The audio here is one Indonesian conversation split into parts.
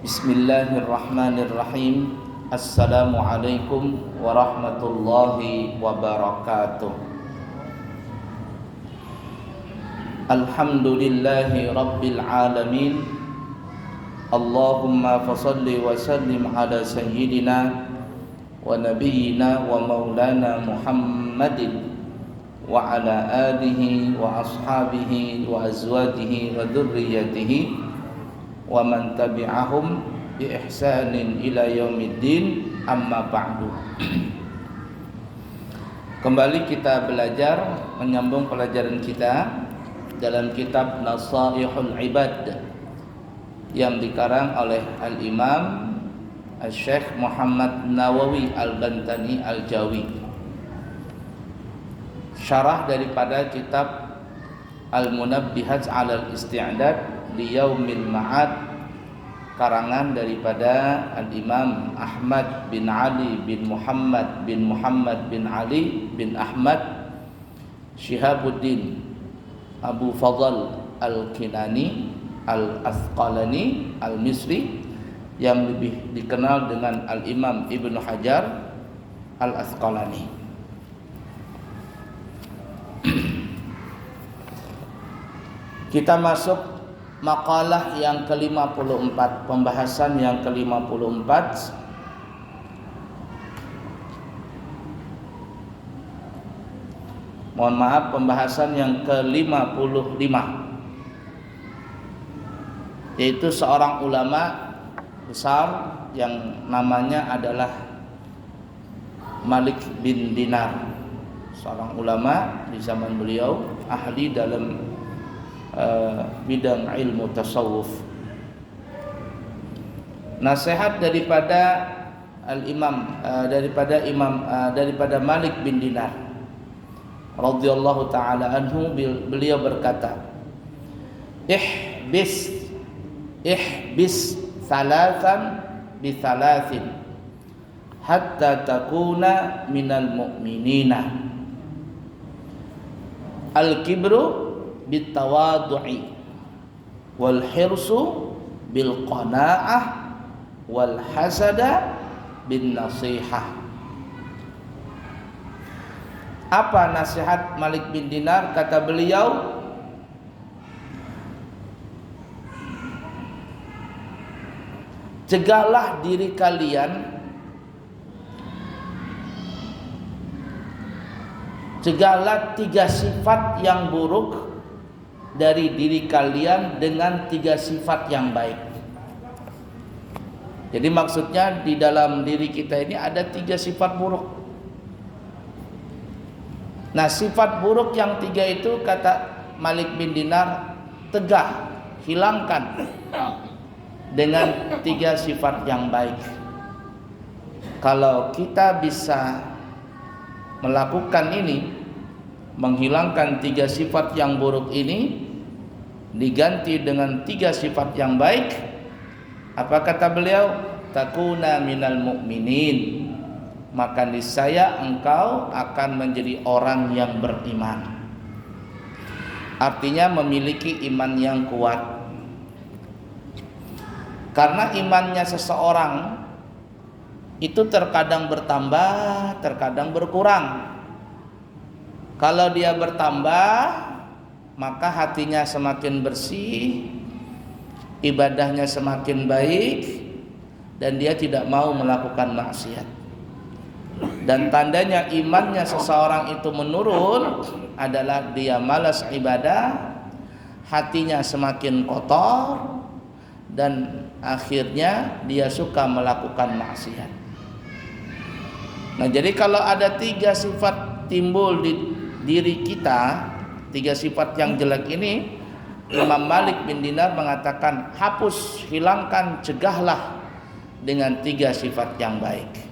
Bismillahirrahmanirrahim. Assalamualaikum warahmatullahi wabarakatuh. Alhamdulillahi rabbil alamin. Allahumma fasalli wa sallim ala sayyidina wa nabiyyina wa maulana Muhammadin wa ala alihi wa ashabihi wa azwajihi wa dhurriyyatihi wa man tabi'ahum bi ihsanin ila yaumiddin, amma ba'du. Kembali kita belajar menyambung pelajaran kita dalam kitab Nasaihul Ibad yang dikarang oleh Al-Imam Al-Syekh Muhammad Nawawi Al-Bantani Al-Jawi, syarah daripada kitab Al-Munabbihat 'alal Isti'dad li Yaumil Ma'ad, karangan daripada Al-Imam Ahmad bin Ali bin Muhammad bin Ali bin Ahmad Syihabuddin Abu Fadl Al-Kinani Al-Asqalani Al-Misri, yang lebih dikenal dengan Al-Imam Ibnu Hajar Al-Asqalani. Kita masuk makalah yang ke-54, pembahasan yang ke-54. Mohon maaf, pembahasan yang ke-55, yaitu seorang ulama besar yang namanya adalah Malik bin Dinar. Seorang ulama di zaman beliau, ahli dalam bidang ilmu tasawuf. Nasihat daripada daripada Malik bin Dinar radhiyallahu taala anhu, beliau berkata, ihbis thalathan bi thalathin hatta takuna minal mu'minina. Al-kibru bitawadu'i wal hirsu bil qanaah wal hasada bin nasihah. Apa nasihat Malik bin Dinar? Kata beliau, cegahlah diri kalian, cegahlah 3 sifat yang buruk dari diri kalian dengan 3 sifat yang baik. Jadi maksudnya di dalam diri kita ini ada 3 sifat buruk. Nah, sifat buruk yang 3 itu, kata Malik bin Dinar, tegah, hilangkan dengan 3 sifat yang baik. Kalau kita bisa melakukan ini, menghilangkan 3 sifat yang buruk ini, diganti dengan 3 sifat yang baik, apa kata beliau? Takuna minal mu'minin, maka niscaya engkau akan menjadi orang yang beriman. Artinya memiliki iman yang kuat. Karena imannya seseorang itu terkadang bertambah, terkadang berkurang. Kalau dia bertambah, maka hatinya semakin bersih, ibadahnya semakin baik, dan dia tidak mau melakukan maksiat. Dan tandanya imannya seseorang itu menurun adalah dia malas ibadah, hatinya semakin kotor, dan akhirnya dia suka melakukan maksiat. Nah, jadi kalau ada 3 sifat timbul di diri kita, 3 sifat yang jelek ini, Imam Malik bin Dinar mengatakan, hapus, hilangkan, cegahlah dengan 3 sifat yang baik.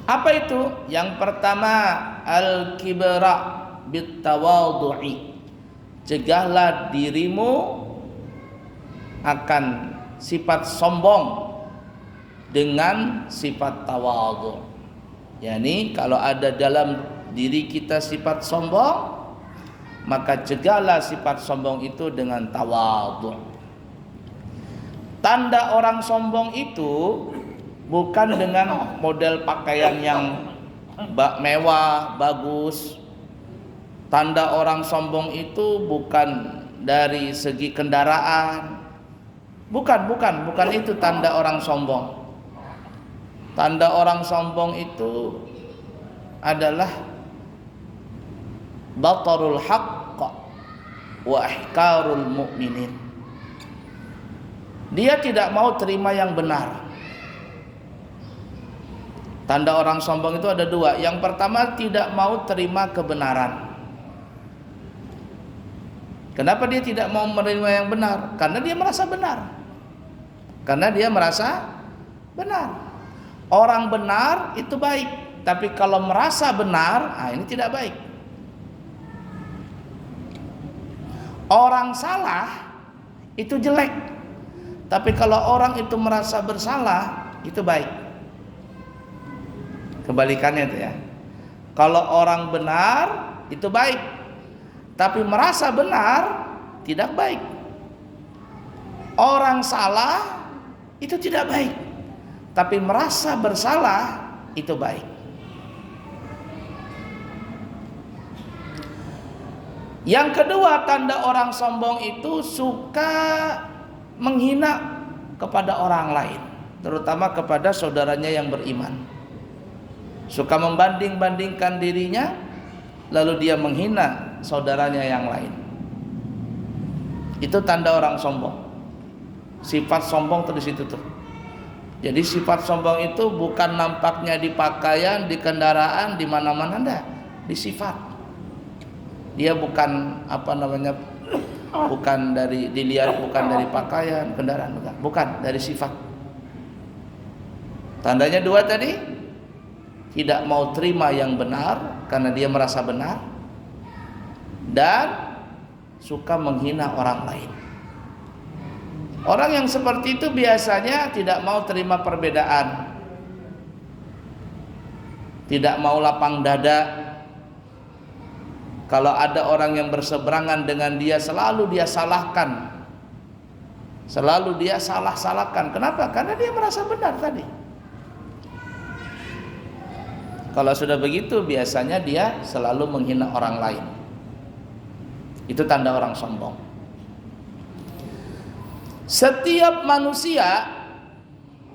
Apa itu? Yang pertama, al-kibra bitawadu'i. Cegahlah dirimu akan sifat sombong dengan sifat tawadhu. Yani kalau ada dalam diri kita sifat sombong, maka cegahlah sifat sombong itu dengan tawadhu. Tanda orang sombong itu bukan dengan model pakaian yang mewah, bagus. Tanda orang sombong itu bukan dari segi kendaraan. Bukan itu tanda orang sombong. Tanda orang sombong itu adalah batarul haqq wa ihkarul mu'minin. Dia tidak mau terima yang benar. Tanda orang sombong itu ada dua. Yang pertama, tidak mau terima kebenaran. Kenapa dia tidak mau menerima yang benar? Karena dia merasa benar. Orang benar itu baik, tapi kalau merasa benar, ini tidak baik. Orang salah itu jelek, tapi kalau orang itu merasa bersalah, itu baik. Kebalikannya itu ya. Kalau orang benar itu baik, tapi merasa benar tidak baik. Orang salah itu tidak baik, tapi merasa bersalah itu baik. Yang kedua, tanda orang sombong itu suka menghina kepada orang lain, terutama kepada saudaranya yang beriman. Suka membanding-bandingkan dirinya, lalu dia menghina saudaranya yang lain. Itu tanda orang sombong. Sifat sombong tuh di situ tuh. Jadi sifat sombong itu bukan nampaknya di pakaian, di kendaraan, di mana-mana, enggak, di sifat. Dia bukan bukan dari dilihat, bukan dari pakaian, kendaraan, bukan dari sifat. Tandanya dua tadi, tidak mau terima yang benar karena dia merasa benar, dan suka menghina orang lain. Orang yang seperti itu biasanya tidak mau terima perbedaan, tidak mau lapang dada. Kalau ada orang yang berseberangan dengan dia, selalu dia salahkan, selalu dia salah-salahkan. Kenapa? Karena dia merasa benar tadi. Kalau sudah begitu, biasanya dia selalu menghina orang lain. Itu tanda orang sombong. Setiap manusia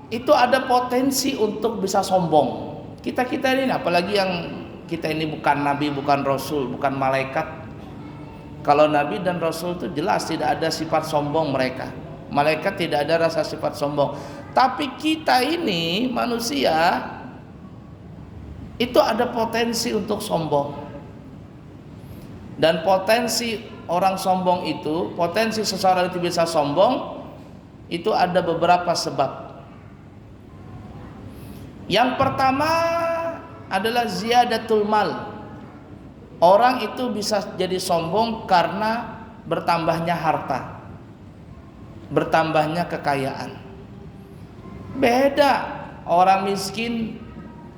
itu ada potensi untuk bisa sombong. Kita ini, apalagi yang kita ini bukan nabi, bukan rasul, bukan malaikat. Kalau nabi dan rasul itu jelas tidak ada sifat sombong mereka. Malaikat tidak ada rasa sifat sombong. Tapi kita ini manusia itu ada potensi untuk sombong. Dan potensi orang sombong itu, potensi seseorang itu bisa sombong, itu ada beberapa sebab. Yang pertama adalah ziyadatul mal. Orang itu bisa jadi sombong karena bertambahnya harta, bertambahnya kekayaan. Beda orang miskin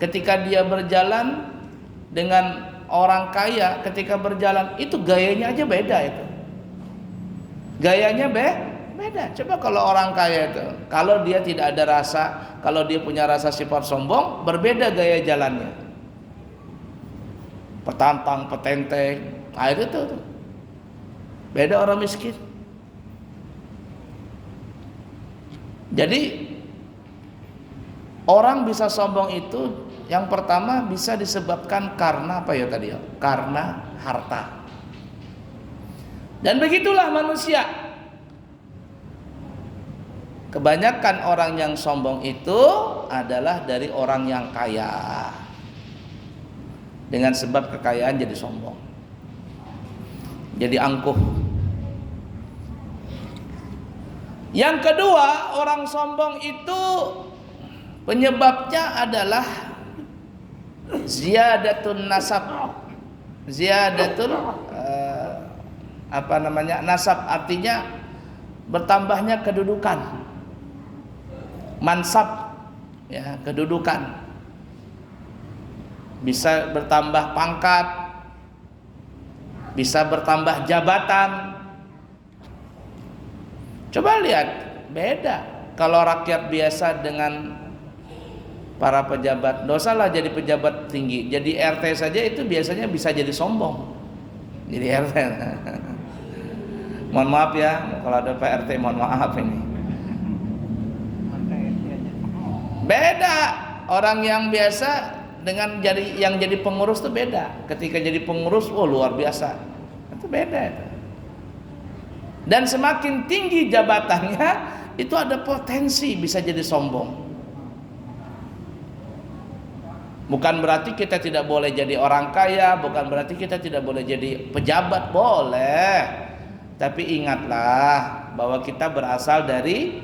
ketika dia berjalan dengan orang kaya ketika berjalan, itu gayanya aja beda itu. Gayanya beda. Coba kalau orang kaya itu, kalau dia tidak ada rasa, kalau dia punya rasa sifat sombong, berbeda gaya jalannya. Petantang, petenteng, itu tuh. Beda orang miskin. Jadi orang bisa sombong itu yang pertama bisa disebabkan karena apa ya tadi ya? Karena harta. Dan begitulah manusia. Kebanyakan orang yang sombong itu adalah dari orang yang kaya. Dengan sebab kekayaan jadi sombong. Jadi angkuh. Yang kedua, orang sombong itu penyebabnya adalah ziyadatun nasab. Ziyadatul nasab, artinya bertambahnya kedudukan. Mansab, ya, kedudukan. Bisa bertambah pangkat, bisa bertambah jabatan. Coba lihat, beda. kalau rakyat biasa dengan para pejabat, dosalah jadi pejabat tinggi. Jadi RT saja itu biasanya bisa jadi sombong. Jadi RT. Mohon maaf ya, kalau ada Pak RT mohon maaf ini. Beda orang yang biasa dengan yang jadi pengurus itu beda. Ketika jadi pengurus, luar biasa. Itu beda itu. Dan semakin tinggi jabatannya, itu ada potensi bisa jadi sombong. Bukan berarti kita tidak boleh jadi orang kaya, bukan berarti kita tidak boleh jadi pejabat, boleh. Tapi ingatlah bahwa kita berasal dari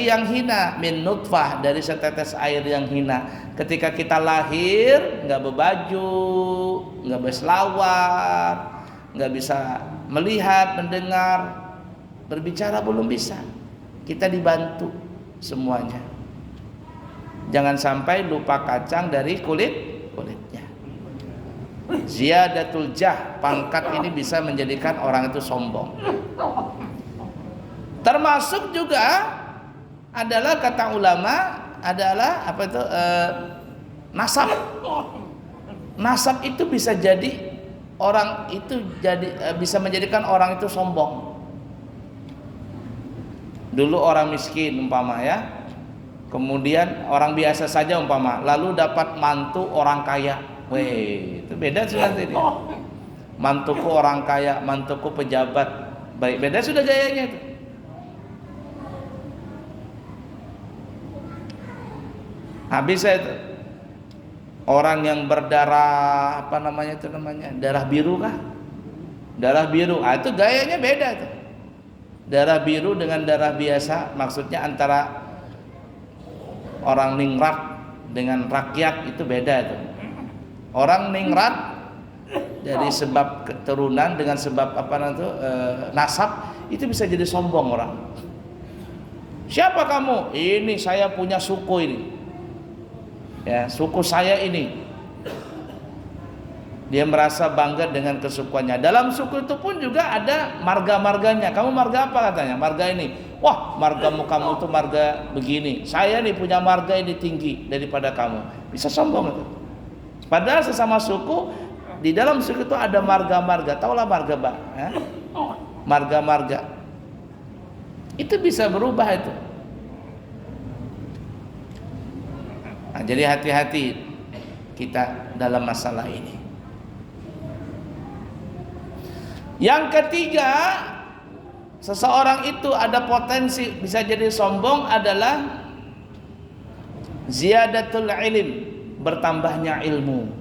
yang hina, min nutfah, dari setetes air yang hina. Ketika kita lahir nggak berbaju, nggak berselawar, nggak bisa melihat, mendengar, berbicara belum bisa. Kita dibantu semuanya. Jangan sampai lupa kacang dari kulitnya. Ziyadatul jah, pangkat ini bisa menjadikan orang itu sombong. Termasuk juga adalah kata ulama adalah nasab. Nasab itu bisa jadi orang itu bisa menjadikan orang itu sombong. Dulu orang miskin umpama ya. Kemudian orang biasa saja umpama, lalu dapat mantu orang kaya. Weh, itu beda sudah tadi. Mantuku orang kaya, mantuku pejabat. Baik, beda sudah gayanya itu. Habis itu orang yang berdarah darah biru kah? Darah biru. Itu gayanya beda tuh. Darah biru dengan darah biasa, maksudnya antara orang ningrat dengan rakyat itu beda itu. Orang ningrat dari sebab keturunan dengan sebab nasab itu bisa jadi sombong orang. Siapa kamu? Ini saya punya suku ini. Ya, suku saya ini. Dia merasa bangga dengan kesukuannya. Dalam suku itu pun juga ada marga-marganya. Kamu marga apa katanya? Marga ini. Wah, margamu kamu tuh marga begini. Saya nih punya marga ini tinggi daripada kamu. Bisa sombong itu. Padahal sesama suku, di dalam suku itu ada marga-marga. Taulah marga, Pak? Marga-marga. Itu bisa berubah itu. Nah, jadi hati-hati kita dalam masalah ini. Yang ketiga, seseorang itu ada potensi bisa jadi sombong adalah ziyadatul ilm, bertambahnya ilmu.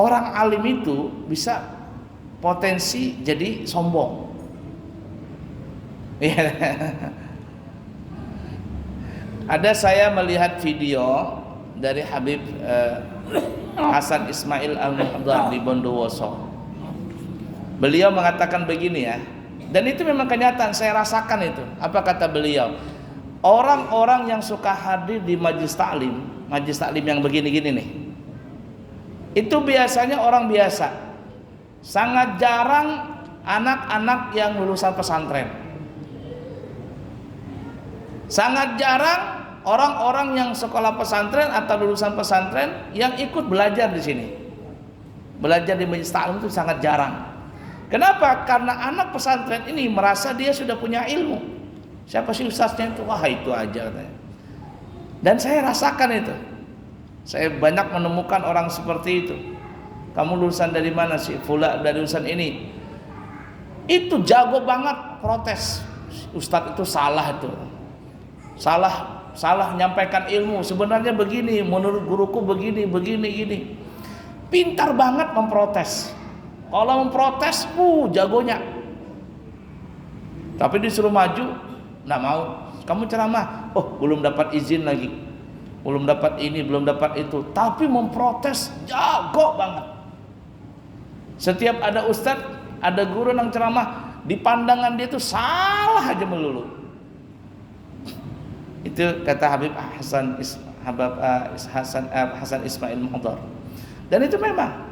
Orang alim itu bisa potensi jadi sombong. Ada saya melihat video dari Habib Hasan Ismail Al-Muhdar di Bondowoso. Beliau mengatakan begini ya, dan itu memang kenyataan, saya rasakan itu. Apa kata beliau? Orang-orang yang suka hadir di majlis taklim yang begini-gini nih, itu biasanya orang biasa. Sangat jarang anak-anak yang lulusan pesantren. Sangat jarang orang-orang yang sekolah pesantren atau lulusan pesantren yang ikut belajar di sini. Belajar di majlis taklim itu sangat jarang. Kenapa? Karena anak pesantren ini merasa dia sudah punya ilmu. Siapa sih ustaznya itu? Wah, itu aja katanya. Dan saya rasakan itu. Saya banyak menemukan orang seperti itu. Kamu lulusan dari mana sih? Fulan dari lulusan ini. Itu jago banget protes. Ustadz itu salah itu. Salah menyampaikan ilmu. Sebenarnya begini, menurut guruku begini. Pintar banget memprotes. Kalau memprotes, jagonya. Tapi disuruh maju, nggak mau. Kamu ceramah, belum dapat izin lagi, belum dapat ini, belum dapat itu. Tapi memprotes, jago banget. Setiap ada ustadz, ada guru yang ceramah, di pandangan dia itu salah aja melulu. Itu kata Habib Hasan Ismail Muhdar. Dan itu memang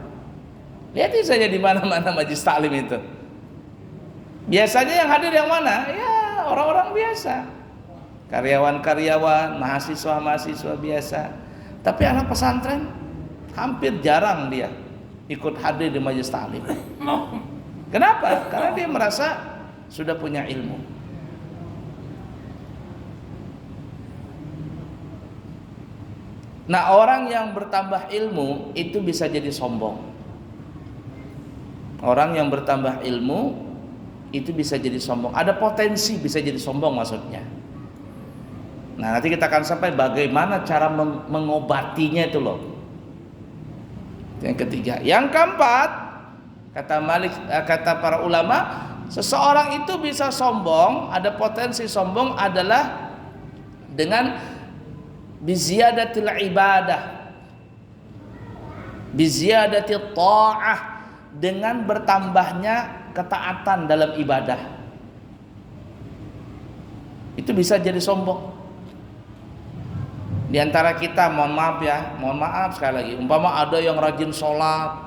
lihat saja di mana-mana majlis taklim itu. Biasanya yang hadir yang mana? Ya orang-orang biasa, karyawan-karyawan, mahasiswa-mahasiswa biasa. Tapi anak pesantren hampir jarang dia ikut hadir di majelis ta'lim. Kenapa? Karena dia merasa sudah punya ilmu. Nah, orang yang bertambah ilmu itu bisa jadi sombong. Orang yang bertambah ilmu itu bisa jadi sombong. Ada potensi bisa jadi sombong maksudnya. Nah, nanti kita akan sampai bagaimana cara mengobatinya itu loh. Yang ketiga, yang keempat, kata para ulama, seseorang itu bisa sombong, ada potensi sombong adalah dengan biziyadatil ibadah, biziyadatil ta'ah, dengan bertambahnya ketaatan dalam ibadah. Itu bisa jadi sombong. Di antara kita, mohon maaf sekali lagi, umpama ada yang rajin sholat,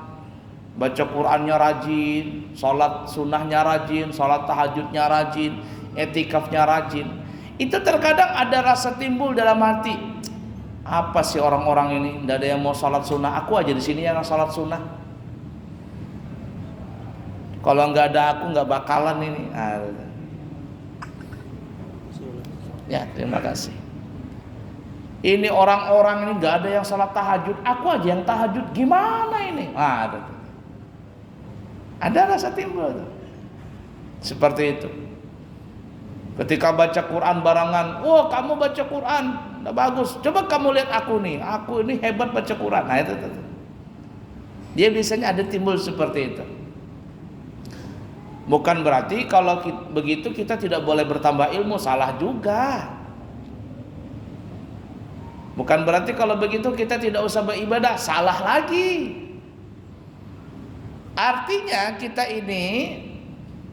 baca Qur'annya rajin, sholat sunnahnya rajin, sholat tahajudnya rajin, etikafnya rajin, itu terkadang ada rasa timbul dalam hati, apa sih orang-orang ini, tidak ada yang mau sholat sunnah, aku aja di sini yang sholat sunnah. Kalau nggak ada aku nggak bakalan ini. Ya, terima kasih. Ini orang-orang ini nggak ada yang sholat tahajud, aku aja yang tahajud, gimana ini? Ada rasa timbul tuh. Seperti itu. Ketika baca Quran barangan, wah kamu baca Quran, udah bagus. Coba kamu lihat aku nih, aku ini hebat baca Quran. Nah itu. Dia biasanya ada timbul seperti itu. Bukan berarti kalau begitu kita tidak boleh bertambah ilmu, salah juga. Bukan berarti kalau begitu kita tidak usah beribadah, salah lagi. Artinya kita ini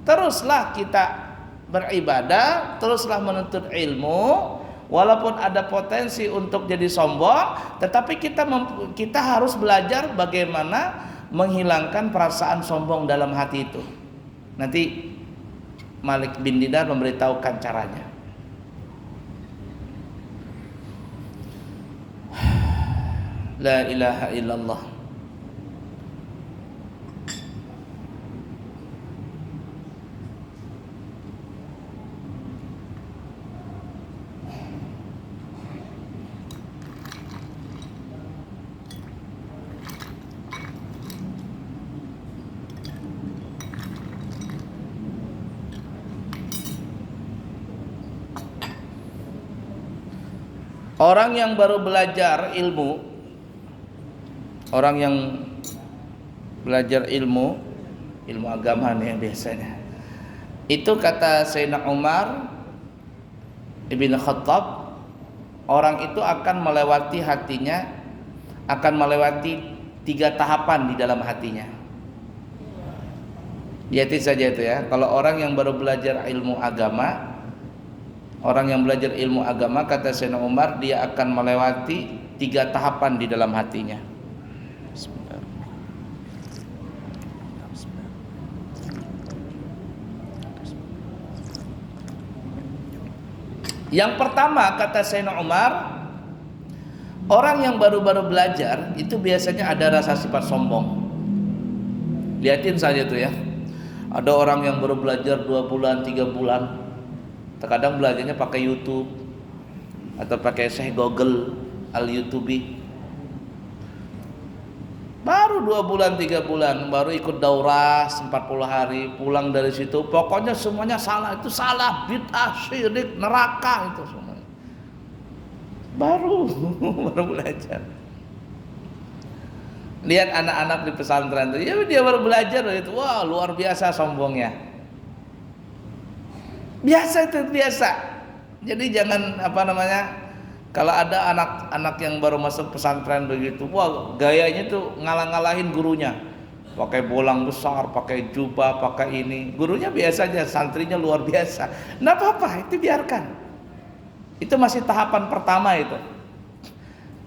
teruslah kita beribadah, teruslah menuntut ilmu, walaupun ada potensi untuk jadi sombong, tetapi kita harus belajar bagaimana menghilangkan perasaan sombong dalam hati itu. Nanti Malik bin Dinar memberitahukan caranya. La ilaha illallah. Orang yang baru belajar ilmu, orang yang belajar ilmu agama nih biasanya, itu kata Sayyidina Umar Ibn Khattab, orang itu akan melewati hatinya, akan melewati 3 tahapan di dalam hatinya. Lihatin saja itu ya. Kalau orang yang baru belajar ilmu agama, orang yang belajar ilmu agama, kata Sayyidina Umar, dia akan melewati 3 tahapan di dalam hatinya. Yang pertama, kata Sayyidina Umar, orang yang baru-baru belajar itu biasanya ada rasa sifat sombong. Lihatin saja tuh ya. Ada orang yang baru belajar 2 bulan, 3 bulan, terkadang belajarnya pakai YouTube atau pakai Syekh Google al-YouTubi. Baru 2 bulan 3 bulan baru ikut daurah 40 hari, pulang dari situ pokoknya semuanya salah, itu salah, bid'ah, syirik, neraka, itu semuanya. Baru belajar. Lihat anak-anak di pesantren itu, ya dia baru belajar itu, wah luar biasa sombongnya. Biasa itu biasa. Jadi jangan kalau ada anak-anak yang baru masuk pesantren begitu, wah gayanya tuh ngalah-ngalahin gurunya, pakai bolang besar, pakai jubah, pakai ini. Gurunya biasa aja, santrinya luar biasa. Nggak apa-apa, itu biarkan. Itu masih tahapan pertama itu.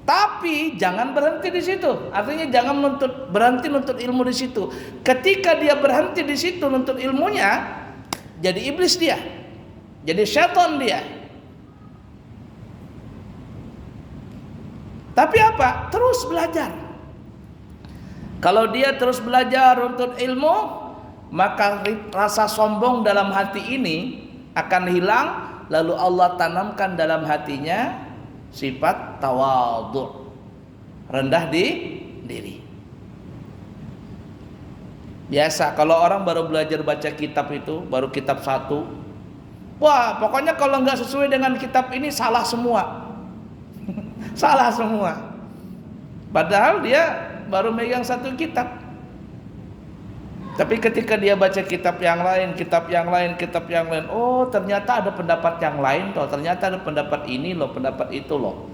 Tapi jangan berhenti di situ. Artinya jangan berhenti nuntut ilmu di situ. Ketika dia berhenti di situ nuntut ilmunya, jadi iblis dia, jadi syaitan dia. Tapi apa? Terus belajar. Kalau dia terus belajar untuk ilmu, maka rasa sombong dalam hati ini akan hilang. Lalu Allah tanamkan dalam hatinya sifat tawadhu, rendah diri. Biasa kalau orang baru belajar baca kitab itu, baru kitab 1, wah pokoknya kalau nggak sesuai dengan kitab ini salah semua. Salah semua. Padahal dia baru megang 1 kitab. Tapi ketika dia baca kitab yang lain, oh ternyata ada pendapat yang lain toh, ternyata ada pendapat ini loh, pendapat itu loh.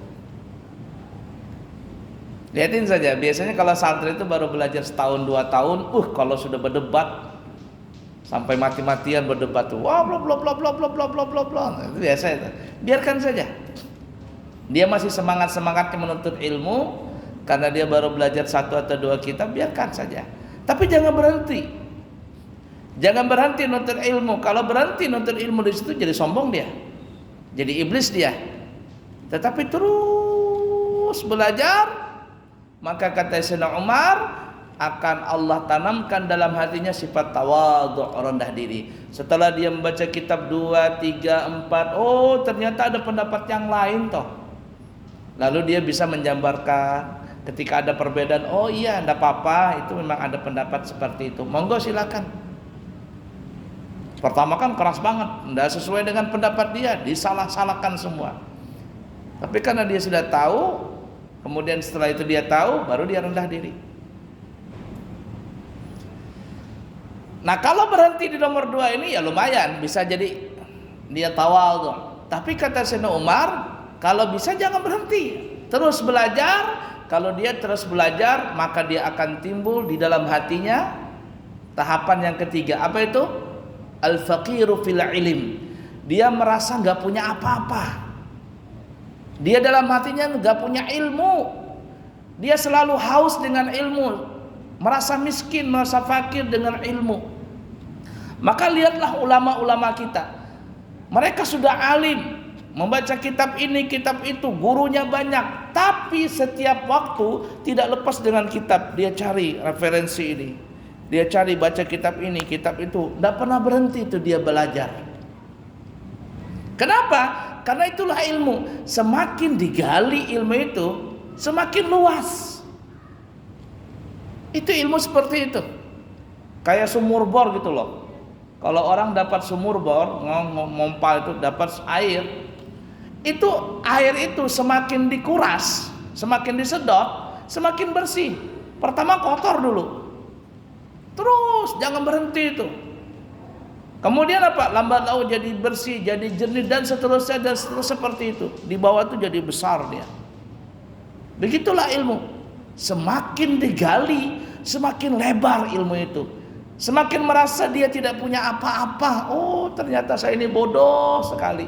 Lihatin saja, biasanya kalau santri itu baru belajar setahun 2 tahun, kalau sudah berdebat sampai mati-matian berdebat tuh, wah bla bla bla bla bla bla bla bla bla. Itu biasa itu. Biarkan saja. Dia masih semangatnya menuntut ilmu karena dia baru belajar 1 atau 2 kitab, biarkan saja. Tapi jangan berhenti. Jangan berhenti nuntut ilmu. Kalau berhenti nuntut ilmu di situ jadi sombong dia. Jadi iblis dia. Tetapi terus belajar, maka kata Sayyidina Umar, akan Allah tanamkan dalam hatinya sifat tawadhu, rendah diri. Setelah dia membaca kitab 2, 3, 4, oh ternyata ada pendapat yang lain toh. Lalu dia bisa menjabarkan. Ketika ada perbedaan, oh iya enggak apa-apa, itu memang ada pendapat seperti itu, monggo silakan. Pertama kan keras banget, enggak sesuai dengan pendapat dia, disalah-salahkan semua. Tapi karena dia sudah tahu, kemudian setelah itu dia tahu, baru dia rendah diri. Nah kalau berhenti di nomor 2 ini ya lumayan, bisa jadi dia tawadhu. Tapi kata Sayyidina Umar, kalau bisa jangan berhenti, terus belajar. Kalau dia terus belajar, maka dia akan timbul di dalam hatinya tahapan yang ketiga. Apa itu? Al-faqiru fil ilm. Dia merasa nggak punya apa-apa. Dia dalam hatinya nggak punya ilmu. Dia selalu haus dengan ilmu, merasa miskin, merasa fakir dengan ilmu. Maka lihatlah ulama-ulama kita. Mereka sudah alim, membaca kitab ini, kitab itu, gurunya banyak, tapi setiap waktu tidak lepas dengan kitab. Dia cari referensi ini, dia cari baca kitab ini, kitab itu, tidak pernah berhenti itu dia belajar. Kenapa? Karena itulah ilmu. Semakin digali ilmu itu, semakin luas. Itu ilmu seperti itu. Kayak sumur bor gitu loh. Kalau orang dapat sumur bor, ngompa itu dapat air, itu air itu semakin dikuras, semakin disedot, semakin bersih. Pertama kotor dulu, terus jangan berhenti itu. Kemudian apa? Lambat laun jadi bersih, jadi jernih, dan seterusnya seperti itu. Di bawah itu jadi besar dia. Begitulah ilmu. Semakin digali, semakin lebar ilmu itu. Semakin merasa dia tidak punya apa-apa. Oh ternyata saya ini bodoh sekali.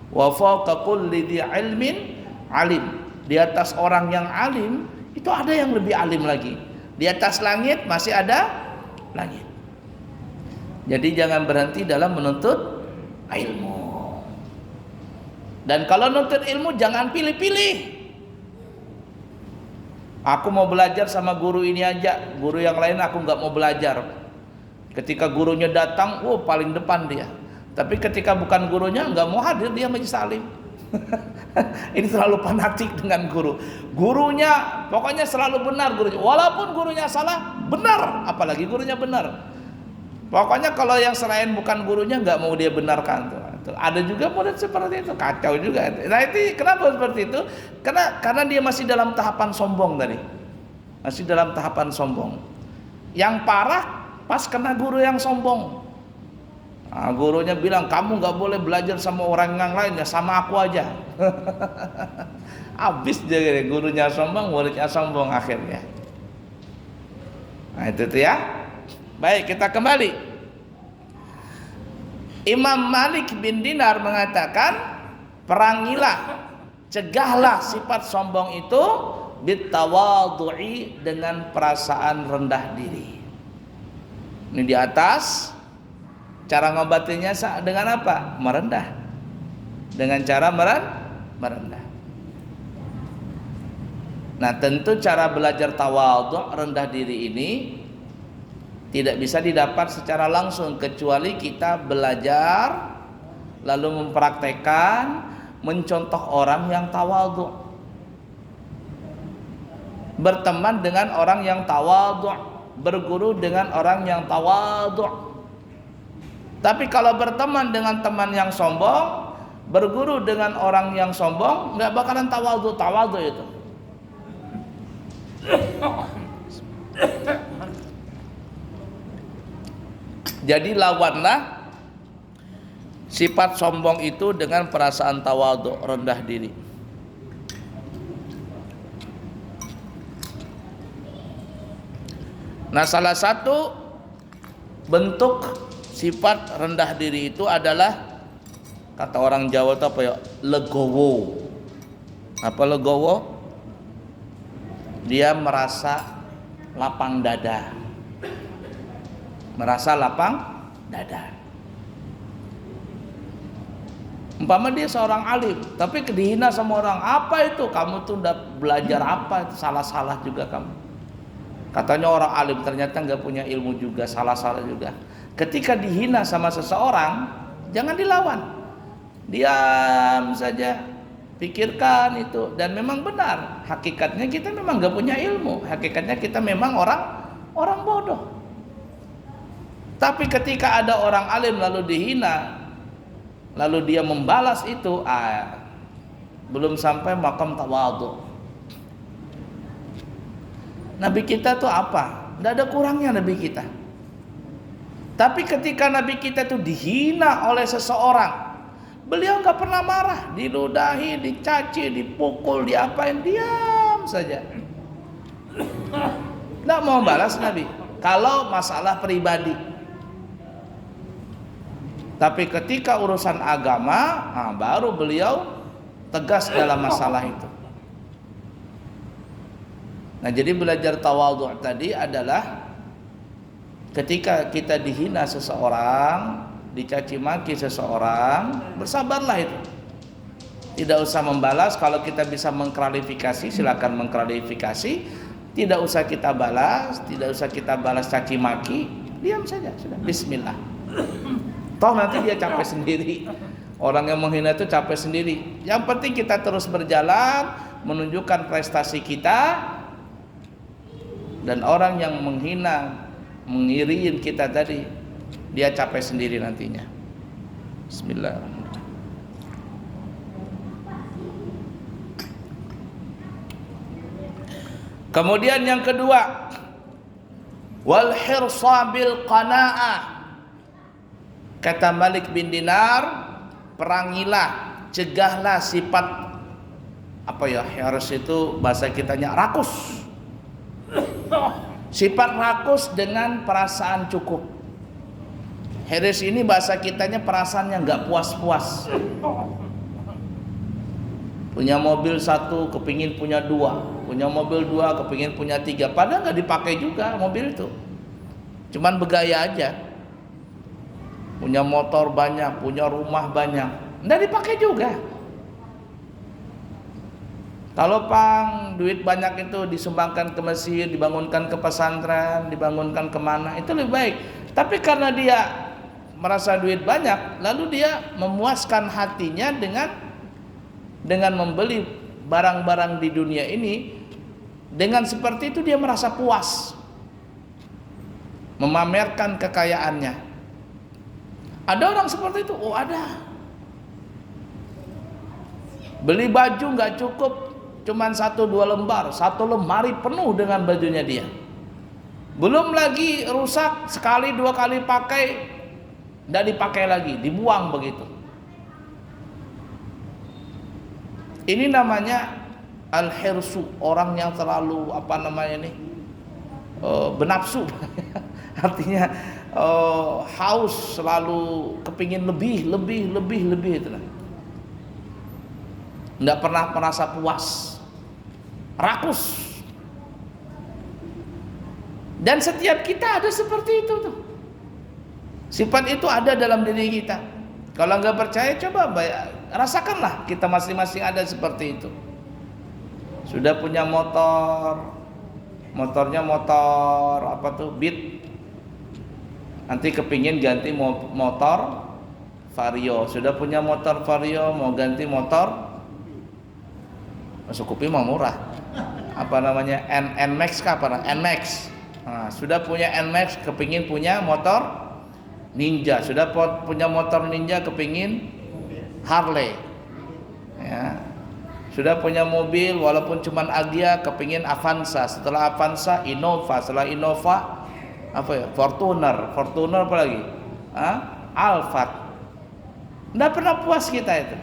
Wa fawqa kulli dhi ilmin alim. Di atas orang yang alim itu ada yang lebih alim lagi. Di atas langit masih ada langit. Jadi jangan berhenti dalam menuntut ilmu. Dan kalau menuntut ilmu jangan pilih-pilih. Aku mau belajar sama guru ini aja, guru yang lain aku nggak mau belajar. Ketika gurunya datang, paling depan dia. Tapi ketika bukan gurunya nggak mau hadir, dia majelis taklim. Ini terlalu fanatik dengan guru. Gurunya pokoknya selalu benar gurunya. Walaupun gurunya salah, benar. Apalagi gurunya benar. Pokoknya kalau yang selain bukan gurunya nggak mau dia benarkan tuh. Ada juga murid seperti itu, kacau juga. Nah itu kenapa seperti itu? Karena dia masih dalam tahapan sombong tadi. Masih dalam tahapan sombong. Yang parah pas kena guru yang sombong. Nah, gurunya bilang kamu nggak boleh belajar sama orang yang lain, ya sama aku aja. Habis dia gurunya sombong, muridnya sombong akhirnya. Nah itu tuh ya. Baik, kita kembali. Imam Malik bin Dinar mengatakan, perangilah, cegahlah sifat sombong itu bitawadhu'i, dengan perasaan rendah diri. Ini di atas. Cara ngobatinnya dengan apa? Merendah. Dengan cara merendah. Nah, tentu cara belajar tawadhu, rendah diri ini tidak bisa didapat secara langsung kecuali kita belajar lalu mempraktekkan, mencontoh orang yang tawadhu. Berteman dengan orang yang tawadhu, berguru dengan orang yang tawadhu. Tapi kalau berteman dengan teman yang sombong, berguru dengan orang yang sombong, nggak bakalan tawadhu itu. Jadi lawanlah sifat sombong itu dengan perasaan tawadhu, rendah diri. Nah, salah satu bentuk sifat rendah diri itu adalah, kata orang Jawa itu apa ya? Legowo. Apa legowo? Dia merasa lapang dada. Merasa lapang dada. Umpama dia seorang alim, tapi dihina sama orang. Apa itu? Kamu tuh udah belajar apa? Itu salah-salah juga kamu. Katanya orang alim, ternyata nggak punya ilmu juga, salah-salah juga. Ketika dihina sama seseorang, jangan dilawan. Diam saja, pikirkan itu. Dan memang benar, hakikatnya kita memang nggak punya ilmu. Hakikatnya kita memang orang bodoh. Tapi ketika ada orang alim lalu dihina, lalu dia membalas itu, belum sampai makam tawadhu. Nabi kita tuh apa? Tidak ada kurangnya Nabi kita. Tapi ketika Nabi kita tuh dihina oleh seseorang, beliau nggak pernah marah, diludahi, dicaci, dipukul, diapain, diam saja. Nggak mau balas Nabi. Kalau masalah pribadi. Tapi ketika urusan agama, baru beliau tegas dalam masalah itu. Nah, jadi belajar tawadhu tadi adalah ketika kita dihina seseorang, dicaci maki seseorang, bersabarlah itu. Tidak usah membalas. Kalau kita bisa mengklarifikasi, silakan mengklarifikasi. Tidak usah kita balas, tidak usah kita balas caci maki, diam saja, sudah. Bismillah. Toh nanti dia capek sendiri. Orang yang menghina itu capek sendiri. Yang penting kita terus berjalan, menunjukkan prestasi kita. Dan orang yang menghina, mengiriin kita tadi, dia capek sendiri nantinya. Bismillahirrahmanirrahim. Kemudian yang kedua, wal hirsa bil qanaah. Kata Malik bin Dinar, perangilah, cegahlah sifat apa ya? Harus itu bahasa kitanya rakus. Sifat rakus dengan perasaan cukup. Hirs ini bahasa kitanya perasaan yang nggak puas-puas. Punya mobil satu, kepingin punya dua. Punya mobil dua, kepingin punya tiga. Padahal nggak dipakai juga mobil itu. Cuman bergaya aja. Punya motor banyak, punya rumah banyak, nggak dipakai juga. Kalau duit banyak itu disumbangkan ke masjid, dibangunkan ke pesantren, dibangunkan kemana, itu lebih baik. Tapi karena dia merasa duit banyak, lalu dia memuaskan hatinya dengan membeli barang-barang di dunia ini. Dengan seperti itu dia merasa puas, memamerkan kekayaannya. Ada orang seperti itu, ada. Beli baju nggak cukup, cuman 1-2 lembar, 1 lemari penuh dengan bajunya dia. Belum lagi rusak, 1-2 kali pakai, nggak dipakai lagi, dibuang begitu. Ini namanya al-hirsu, orang yang terlalu benafsu. Artinya haus, selalu kepingin lebih itu lah. Nggak pernah merasa puas, rakus. Dan setiap kita ada seperti itu tuh. Sifat itu ada dalam diri kita. Kalau nggak percaya, coba rasakanlah, kita masing-masing ada seperti itu. Sudah punya motornya motor apa tuh, Beat. Nanti kepingin ganti motor Vario. Sudah punya motor Vario, mau ganti motor, masuk kuping mau murah. Apa namanya, NMAX kah? Apa? NMAX. Nah, sudah punya NMAX, kepingin punya motor Ninja. Sudah punya motor Ninja, kepingin Harley. Ya. Sudah punya mobil, walaupun cuman Agya, kepingin Avanza. Setelah Avanza, Innova. Setelah Innova, apa ya? Fortuner apa lagi? Alphard. Nggak pernah puas kita itu.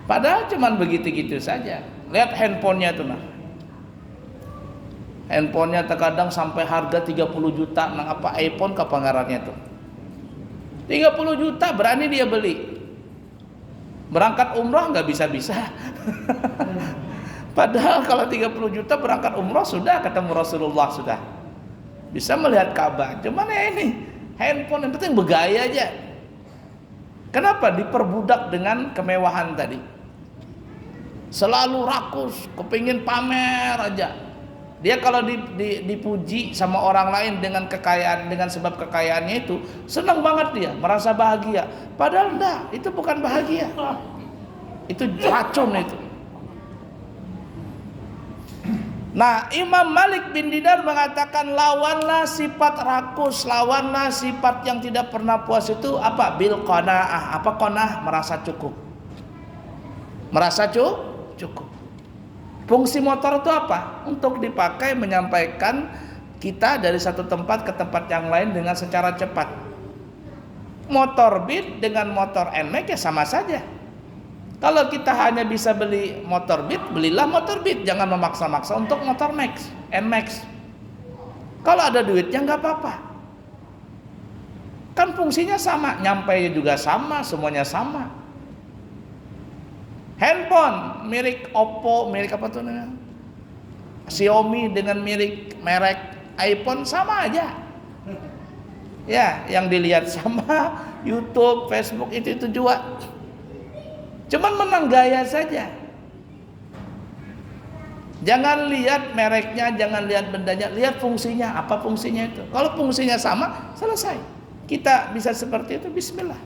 Padahal cuman begitu-gitu saja. Lihat handphonenya tuh nah. Handphonenya terkadang sampai harga 30 juta. Nah, apa iPhone kepangarannya tuh 30 juta berani dia beli. Berangkat umroh nggak bisa-bisa. Padahal kalau 30 juta berangkat umroh sudah ketemu Rasulullah, sudah bisa melihat Ka'bah. Cuman ya ini handphone yang penting bergaya aja. Kenapa? Diperbudak dengan kemewahan tadi. Selalu rakus, kepingin pamer aja. Dia kalau dipuji sama orang lain dengan kekayaan, dengan sebab kekayaannya itu, senang banget dia, merasa bahagia. Padahal enggak, itu bukan bahagia. Itu racun itu. Nah, Imam Malik bin Dinar mengatakan, lawanlah sifat rakus, lawanlah sifat yang tidak pernah puas itu apa? Bil qanaah. Apa qanaah? Merasa cukup. Merasa cukup. Fungsi motor itu apa? Untuk dipakai menyampaikan kita dari satu tempat ke tempat yang lain dengan secara cepat. Motor Beat dengan motor NMAX ya sama saja. Kalau kita hanya bisa beli motor Beat, belilah motor Beat. Jangan memaksa-maksa untuk motor NMAX. Kalau ada duitnya nggak apa-apa. Kan fungsinya sama, nyampe juga sama, semuanya sama. Handphone merek Oppo, merek apa tuh namanya? Xiaomi dengan merek iPhone sama aja. Ya, yang dilihat sama, YouTube, Facebook itu juga. Cuman menang gaya saja. Jangan lihat mereknya, jangan lihat bendanya, lihat fungsinya. Apa fungsinya itu? Kalau fungsinya sama, selesai. Kita bisa seperti itu, bismillah.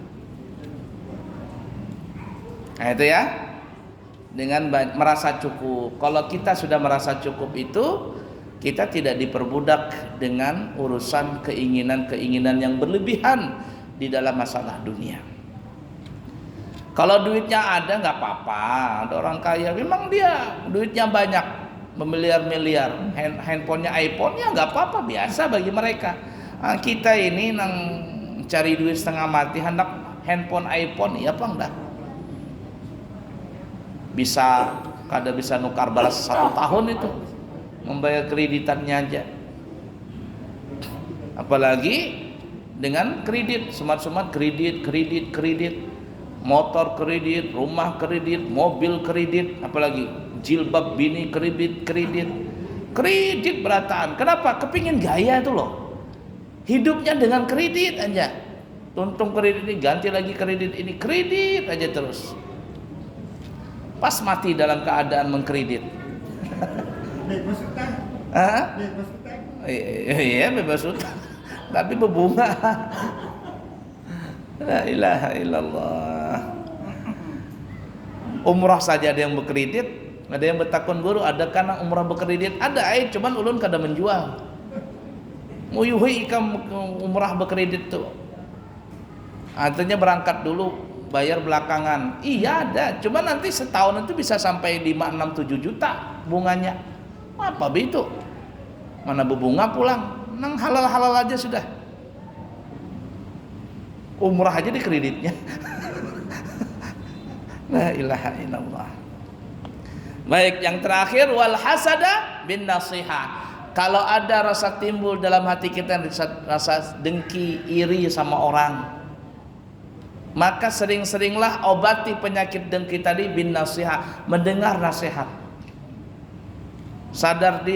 Nah itu ya, dengan merasa cukup. Kalau kita sudah merasa cukup itu, kita tidak diperbudak dengan urusan keinginan-keinginan yang berlebihan di dalam masalah dunia. Kalau duitnya ada nggak apa-apa. Ada orang kaya, memang dia duitnya banyak, bermiliar-miliar, handphonenya iPhone, ya nggak apa-apa, biasa bagi mereka. Nah, kita ini nang cari duit setengah mati, hendak handphone iPhone, ya apa enggak? Bisa kada bisa nukar balas 1 tahun itu, membayar kreditannya aja. Apalagi dengan kredit, smart kredit, motor kredit, rumah kredit, mobil kredit, apalagi jilbab bini kredit berataan. Kenapa? Kepingin gaya itu loh. Hidupnya dengan kredit aja. Tuntung kredit ini, ganti lagi kredit ini, kredit aja terus. Pas mati dalam keadaan mengkredit. Bebas utang. Iya, bebas utang. Tapi berbunga. La ilaha illallah. Umrah saja ada yang berkredit, ada yang bertakun guru, ada karena umrah berkredit, ada cuman ulun kada menjual. Muyuhi ikam umrah berkredit tuh. Artinya berangkat dulu, bayar belakangan. Iya ada, cuma nanti setahun itu bisa sampai 5, 6, 7 juta bunganya. Apa begitu? Mana berbunga pulang, nang halal-halal aja sudah. Umrah aja di kreditnya. La ilaha illallah. Baik, yang terakhir, wal hasada bin nasiha. Kalau ada rasa timbul dalam hati kita, rasa dengki, iri sama orang, maka sering-seringlah obati penyakit dengki tadi bin nasihat, mendengar nasihat. Sadar diri